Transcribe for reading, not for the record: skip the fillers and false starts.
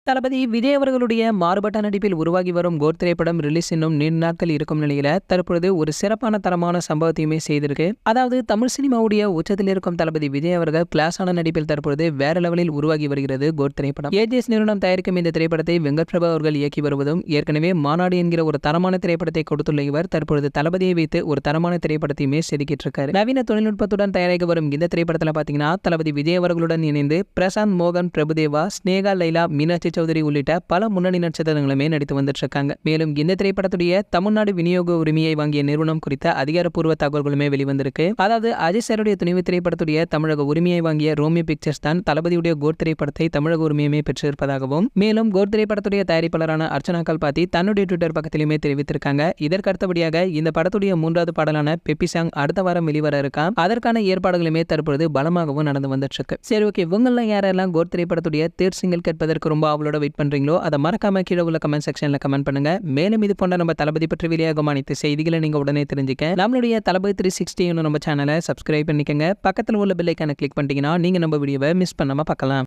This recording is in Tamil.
தளபதி விஜய் அவர்களுடைய மாறுபட்ட நடிப்பில் உருவாகி வரும் கோட் திரைப்படம் ரிலீஸ் இன்னும் நீண்ட நாட்கள் இருக்கும் நிலையில தற்பொழுது ஒரு சிறப்பான தரமான சம்பவத்தையுமே செய்திருக்கு. அதாவது தமிழ் சினிமாவுடைய உச்சத்தில் இருக்கும் தளபதி விஜய் அவர்கள் கிளாஸான நடிப்பில் தற்பொழுது வேற லெவலில் உருவாகி வருகிறது கோட் திரைப்படம். ஏஜிஎஸ் நிறுவனம் தயாரிக்கும் இந்த திரைப்படத்தை வெங்கட் பிரபு அவர்கள் இயக்கி வருவதும் ஏற்கனவே மாநாடு என்கிற ஒரு தரமான திரைப்படத்தை கொடுத்துள்ள இவர் தற்பொழுது தளபதியை வைத்து ஒரு தரமான திரைப்படத்தையுமே செதுக்கிட்டு இருக்காரு. நவீன தொழில்நுட்பத்துடன் தயாரிக்க வரும் இந்த திரைப்படத்தில் பாத்தீங்கன்னா தளபதி விஜய் அவர்களுடன் இணைந்து பிரசாந்த் மோகன், பிரபுதேவா, ஸ்னேகா லைலா, மீனாட்சி சௌதரி உள்ளிட்ட பல முன்னணி நட்சத்திரங்களுமே நடித்து வந்துட்டு இருக்காங்க. மேலும் இந்த திரைப்படத்துடைய தமிழ்நாடு விநியோக உரிமையை வாங்கிய நிறுவனம் குறித்த அதிகாரப்பூர்வ தகவல்களுமே வெளிவந்திருக்கு. அதாவது அஜய் சாருடைய துணிவு திரைப்படத்துடைய தமிழக உரிமையை வாங்கிய ரோமியோ பிக்சர்ஸ் தான் தளபதியுடைய கோட் திரைப்படத்தை தமிழக உரிமையுமே பெற்றிருப்பதாகவும் மேலும் கோட் திரைப்படத்துடைய தயாரிப்பாளரான அர்ச்சனா கல்பாத்தி தன்னுடைய ட்விட்டர் பக்கத்திலுமே தெரிவித்திருக்காங்க. இதற்கு அடுத்தபடியாக இந்த படத்துடைய 3வது பாடலான பெப்பி சாங் அடுத்த வாரம் வெளிவர இருக்கா. அதற்கான ஏற்பாடுகளுமே தற்பொழுது பலமாகவும் நடந்து வந்துட்டு இருக்கு. சரி, ஓகே, இவங்கெல்லாம் யாரெல்லாம் கோட் திரைப்படத்துடைய தேர்ட் சிங்கிள் கேட்பதற்கு ரொம்ப அவளோட வெயிட் பண்றீங்களோ அதை மறக்காம கீழே உள்ள கமெண்ட் செக்ஷன்ல கமெண்ட் பண்ணுங்க. மேலும் இது போன்ற நம்ம தளபதி பற்றி வெளியாகும் அனைத்து செய்திகளை நீங்க உடனே தெரிஞ்சுக்க நம்மளுடைய தளபதி 360 நம்ம சேனலை சப்ஸ்கிரைப் பண்ணிக்கங்க. பக்கத்தில் உள்ள பெல் ஐகானை கிளிக் பண்ணிட்டீங்கன்னா நீங்க நம்ம வீடியோவை மிஸ் பண்ணாம பார்க்கலாம்.